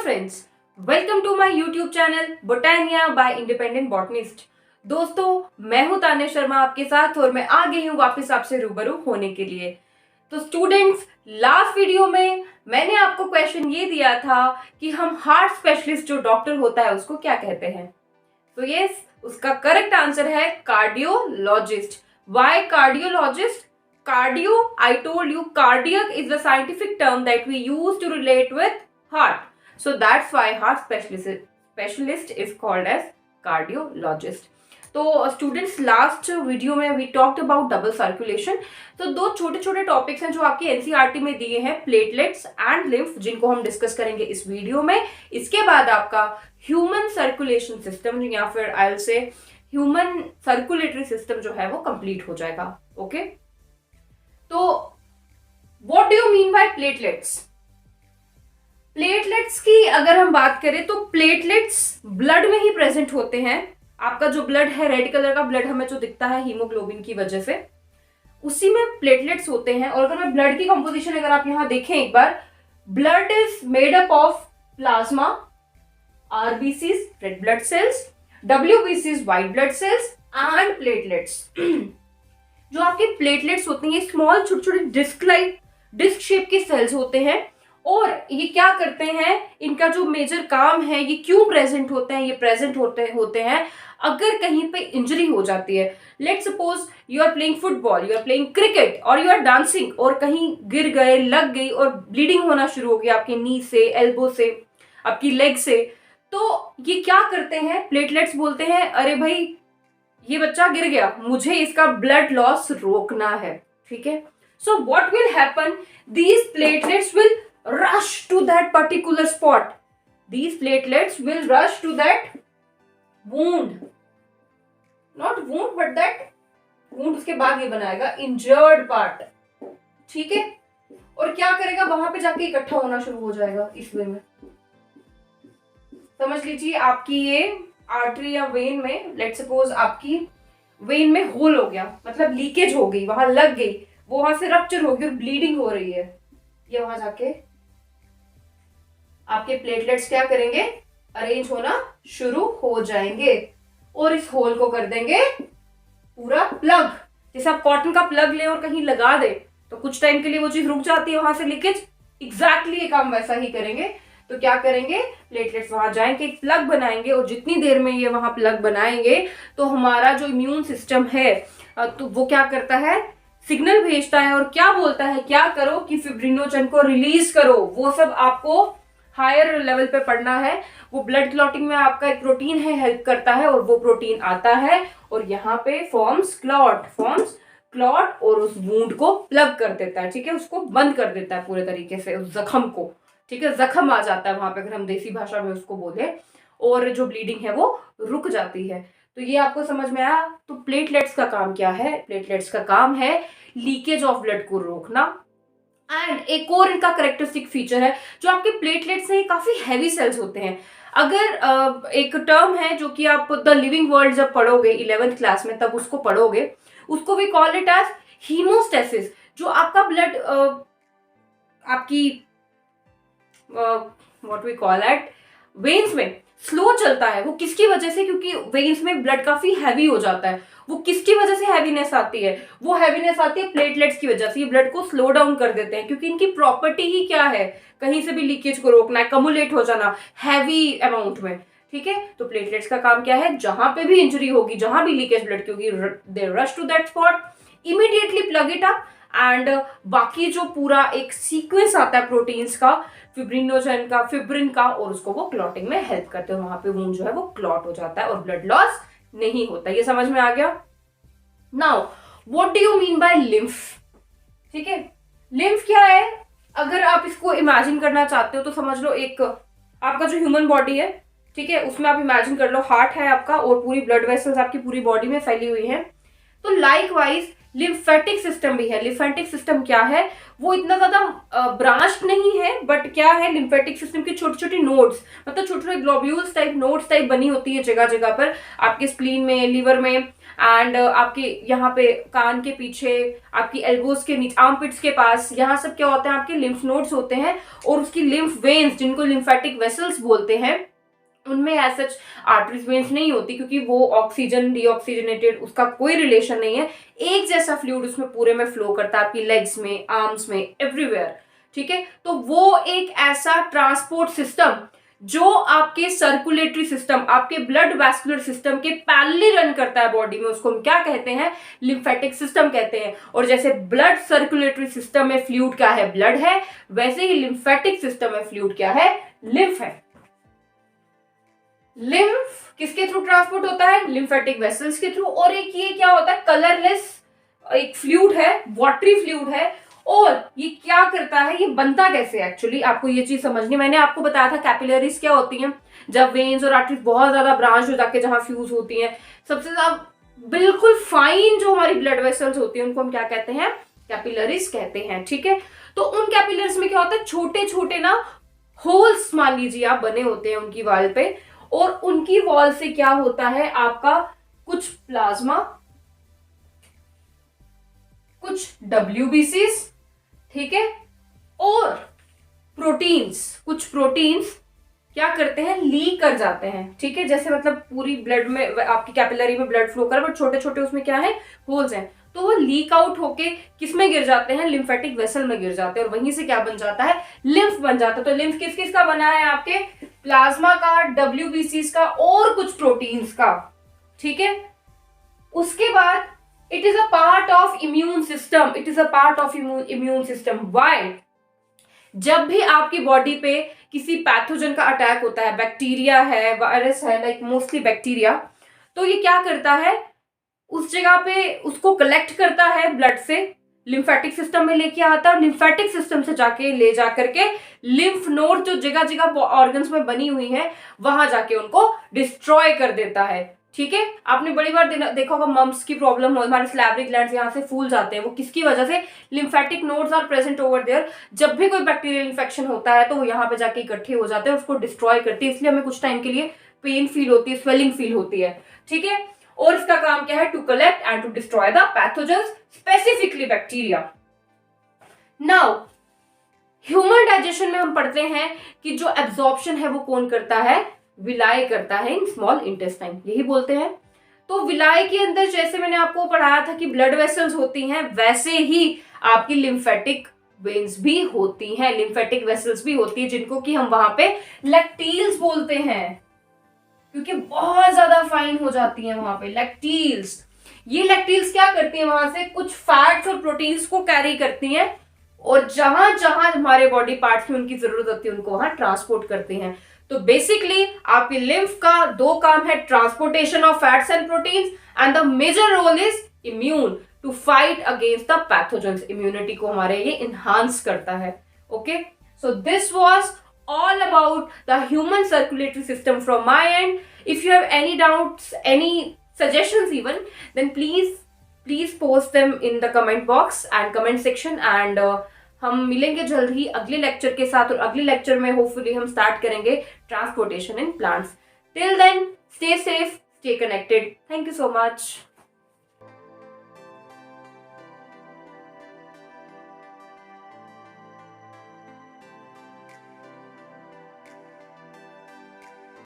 Friends, welcome to my YouTube channel Botania by independent botanist. दोस्तों, मैं हूं तान्या शर्मा आपके साथ और मैं आ गई हूं वापस आपसे रूबरू होने के लिए। तो स्टूडेंट्स, लास्ट वीडियो में मैंने आपको क्वेश्चन ये दिया था कि हम हार्ट स्पेशलिस्ट जो डॉक्टर होता है उसको क्या कहते हैं। तो यस, उसका करेक्ट आंसर है cardiologist. Why cardiologist? Cardio, I told you, cardiac is the scientific term that we use to relate with heart. So that's why heart specialist is called as cardiologist. तो students, last video में we talked about double circulation. तो दो छोटे छोटे topics हैं जो आपके NCERT में दिए हैं, प्लेटलेट्स एंड लिम्फ, जिनको हम डिस्कस करेंगे इस वीडियो में। इसके बाद आपका ह्यूमन सर्कुलेशन सिस्टम या फिर I will say human circulatory system जो है वो कंप्लीट हो जाएगा। ओके, तो what do you mean by platelets? Platelets की अगर हम बात करें तो प्लेटलेट्स ब्लड में ही प्रेजेंट होते हैं। आपका जो ब्लड है, रेड कलर का ब्लड हमें जो दिखता है हीमोग्लोबिन की वजह से, उसी में प्लेटलेट्स होते हैं। और अगर मैं ब्लड की कंपोजिशन अगर आप यहां देखें एक बार, blood is made up of plasma, RBCs red blood cells, डब्ल्यूबीसीज white blood cells and platelets. जो आपके प्लेटलेट्स होते हैं ये स्मॉल छोटे छोटे डिस्क शेप के सेल्स होते हैं। और ये क्या करते हैं, इनका जो मेजर काम है, ये क्यों प्रेजेंट होते हैं? ये प्रेजेंट होते हैं अगर कहीं पे इंजरी हो जाती है। Let's suppose you are playing football, you are playing cricket और यू आर डांसिंग और कहीं गिर गए, लग गई और ब्लीडिंग होना शुरू हो गया आपके नी से, एल्बो से, आपकी लेग से। तो ये क्या करते हैं, प्लेटलेट्स बोलते हैं अरे भाई ये बच्चा गिर गया, मुझे इसका ब्लड लॉस रोकना है। ठीक है, so what will happen, these platelets will rush to that particular spot. These platelets will rush to that wound, not wound but that wound, उसके बाद ये बनाएगा injured part। ठीक है, और क्या करेगा, वहां पे जाके इकट्ठा होना शुरू हो जाएगा इस वे में। समझ लीजिए आपकी ये आर्टरी या वेन में, लेट सपोज आपकी वेन में होल हो गया, मतलब लीकेज हो गई, वहां लग गई, वो वहां से रप्चर हो गई और ब्लीडिंग हो रही है। ये वहां जाके आपके प्लेटलेट्स क्या करेंगे, अरेंज होना शुरू हो जाएंगे और इस होल को कर देंगे पूरा प्लग। जैसे आप कॉटन का प्लग ले और कहीं लगा दे तो कुछ टाइम के लिए वो चीज रुक जाती है, वहां से लीकेज, एग्जैक्टली ये काम वैसा ही करेंगे। तो क्या करेंगे, प्लेटलेट्स वहां जाएंगे, एक प्लग बनाएंगे और जितनी देर में ये वहां प्लग बनाएंगे तो हमारा जो इम्यून सिस्टम है तो वो क्या करता है, सिग्नल भेजता है और क्या बोलता है, क्या करो कि फिब्रिनोजन को रिलीज करो। वो सब आपको हायर लेवल पे पढ़ना है। वो ब्लड क्लॉटिंग में आपका एक प्रोटीन है, हेल्प करता है और वो प्रोटीन आता है और यहाँ पे फॉर्म्स क्लॉट और उस वूंड को प्लग कर देता है। ठीक है, उसको बंद कर देता है पूरे तरीके से, उस जख्म को। ठीक है, जख्म आ जाता है वहां पे अगर हम देसी भाषा में उसको बोले, और जो ब्लीडिंग है वो रुक जाती है। तो ये आपको समझ में आया। तो प्लेटलेट्स का काम क्या है? प्लेटलेट्स का काम है लीकेज ऑफ ब्लड को रोकना। एंड एक और इनका करेक्टरिस्टिक फीचर है, जो आपके प्लेटलेट्स हैं काफी हैवी सेल्स होते हैं। अगर एक टर्म है जो कि आप द लिविंग वर्ल्ड जब पढ़ोगे 11th क्लास में, तब उसको पढ़ोगे, उसको we call it as hemostasis. जो आपका ब्लड आपकी what we call it veins में स्लो चलता है। वो किसकी वजह से? क्योंकि वेन्स में ब्लड काफी हैवी हो जाता है। वो किसकी वजह से हैवीनेस आती है? वो हैवीनेस आती है प्लेटलेट्स की वजह से। ये ब्लड को स्लो डाउन कर देते हैं क्योंकि इनकी प्रॉपर्टी ही क्या है, कहीं से भी लीकेज को रोकना है, कमुलेट हो जाना हैवी अमाउंट में। ठीक है, तो प्लेटलेट्स का काम क्या है, जहां पे भी इंजरी होगी, जहां भी लीकेज ब्लड की होगी, they rush to that spot, immediately plug it up and बाकी जो पूरा एक सीक्वेंस आता है प्रोटीन्स का, फिब्रिनोजन का, फिब्रिन का, और उसको वो क्लॉटिंग में हेल्प करते हैं। वहां पे वूंड जो है वो क्लॉट हो जाता है और ब्लड लॉस नहीं होता। ये समझ में आ गया। Now what do you mean by lymph? ठीक है, लिम्फ क्या है? अगर आप इसको इमेजिन करना चाहते हो तो समझ लो एक आपका जो ह्यूमन बॉडी है, ठीक है, उसमें आप इमेजिन कर लो हार्ट है आपका और पूरी ब्लड वेसल्स आपकी पूरी बॉडी में फैली हुई है। तो लाइकवाइज लिम्फेटिक सिस्टम भी है। लिम्फेटिक सिस्टम क्या है, वो इतना ज्यादा ब्रांच नहीं है, बट क्या है, लिम्फेटिक सिस्टम की छोटी छोटी नोड्स, मतलब छोटे छोटे ग्लोब्यूल्स टाइप, नोड्स टाइप बनी होती है जगह जगह पर, आपके स्प्लीन में, लीवर में, एंड आपके यहाँ पे कान के पीछे, आपकी एल्बोज के नीचे, आर्मपिट्स के पास, यहाँ सब क्या होते हैं, आपके लिम्फ नोड्स होते हैं। और उसकी लिम्फ वेन्स, जिनको लिम्फेटिक वेसल्स बोलते हैं, उनमें एज सच आर्टरीज वेन्स नहीं होती, क्योंकि वो ऑक्सीजन डीऑक्सीजनेटेड, उसका कोई रिलेशन नहीं है। एक जैसा फ्लूइड उसमें पूरे में फ्लो करता है, आपकी लेग्स में, आर्म्स में, एवरीवेयर। ठीक है, तो वो एक ऐसा ट्रांसपोर्ट सिस्टम जो आपके सर्कुलेटरी सिस्टम, आपके ब्लड वैस्कुलर सिस्टम के पैरेलली रन करता है बॉडी में, उसको हम क्या कहते हैं, लिम्फेटिक सिस्टम कहते हैं। और जैसे ब्लड सर्कुलेटरी सिस्टम में फ्लूइड क्या है, ब्लड है, वैसे ही लिम्फेटिक सिस्टम में फ्लूइड क्या है, लिम्फ है। लिम्फ किसके थ्रू ट्रांसपोर्ट होता है, लिम्फेटिक वेसल्स के थ्रू। और एक ये क्या होता है, कलरलेस एक फ्लूइड है, वाटरी फ्लूइड है। और ये क्या करता है, ये बनता कैसे, एक्चुअली आपको ये चीज समझनी, मैंने आपको बताया था कैपिलरीज क्या होती हैं, जब वेन्स और आर्टरीज बहुत ज्यादा ब्रांच हो जाके जहां फ्यूज होती हैं, सबसे ज्यादा बिल्कुल फाइन जो हमारी ब्लड वेसल्स होती है, उनको हम क्या कहते हैं, कैपिलरीज कहते हैं। ठीक है, तो उन कैपिलरीज में क्या होता है, छोटे छोटे ना होल्स मान लीजिए आप बने होते हैं उनकी वॉल पे, और उनकी वॉल से क्या होता है, आपका कुछ प्लाज्मा, कुछ WBCs, ठीक है, और प्रोटीन्स, कुछ प्रोटीन्स क्या करते हैं, लीक कर जाते हैं। ठीक है, जैसे मतलब पूरी ब्लड में, आपकी कैपिलरी में ब्लड फ्लो कर, बट छोटे छोटे उसमें क्या है, होल्स हैं, तो वो लीक आउट होके किस में गिर जाते हैं, लिम्फेटिक वेसल में गिर जाते हैं, और वहीं से क्या बन जाता है, लिम्फ बन जाता है। तो लिम्फ किस किस का बना है, आपके प्लाज्मा का, WBCs का, और कुछ प्रोटीन्स का। ठीक है, उसके बाद it is a part of immune system, it is a part of immune system. Why, जब भी आपकी बॉडी पे किसी पैथोजन का अटैक होता है, बैक्टीरिया है, वायरस है, लाइक मोस्टली बैक्टीरिया, तो ये क्या करता है, उस जगह पे उसको कलेक्ट करता है ब्लड से, लिम्फेटिक सिस्टम में लेके आता है, लिम्फेटिक सिस्टम से जाके ले जा करके लिम्फ नोड जो जगह जगह ऑर्गन्स में बनी हुई है, वहां जाके उनको डिस्ट्रॉय कर देता है। ठीक है, आपने बड़ी बार देखा होगा मम्स की प्रॉब्लम हो, हमारे सैलिवरी ग्लैंड्स यहाँ से फूल जाते हैं, वो किसकी वजह से, lymphatic nodes are present over there. जब भी कोई बैक्टीरियल इन्फेक्शन होता है तो वो यहाँ पे जाके इकट्ठे हो जाते हैं, उसको डिस्ट्रॉय करते हैं, इसलिए हमें कुछ टाइम के लिए पेन फील होती है, स्वेलिंग फील होती है। ठीक है, और इसका काम क्या है, to collect and to destroy the pathogens, specifically bacteria. Now human digestion में हम पढ़ते हैं कि जो एब्जॉर्प्शन है वो कौन करता है, विलाय करता है इन स्मॉल इंटेस्टाइन, यही बोलते हैं। तो विलाय के अंदर जैसे मैंने आपको पढ़ाया था कि ब्लड वेसल्स होती हैं, वैसे ही आपकी लिम्फेटिक वेन्स भी होती हैं, लिम्फेटिक वेसल्स भी होती है, जिनको कि हम वहां पे लैक्टील्स बोलते हैं, क्योंकि बहुत ज्यादा फाइन हो जाती हैं वहां पे लैक्टील्स। ये लैक्टील्स क्या करती हैं, वहां से कुछ फैट्स और प्रोटीन्स को कैरी करती हैं, और जहां जहां हमारे बॉडी पार्ट्स में उनकी जरूरत होती है, उनको वहां ट्रांसपोर्ट करती हैं। तो बेसिकली आपके लिम्फ का दो काम है, transportation of fats and proteins, and the major role is immune, to fight against the pathogens. Immunity को हमारे ये इनहांस करता है। Okay, so this was all about the human circulatory system from my end. If you have any doubts, any suggestions even, then please post them in the comment box and comment section, and हम मिलेंगे जल्द ही अगले lecture के साथ, और अगले lecture में hopefully हम स्टार्ट करेंगे transportation in plants. Till then, stay safe, stay connected. Thank you so much.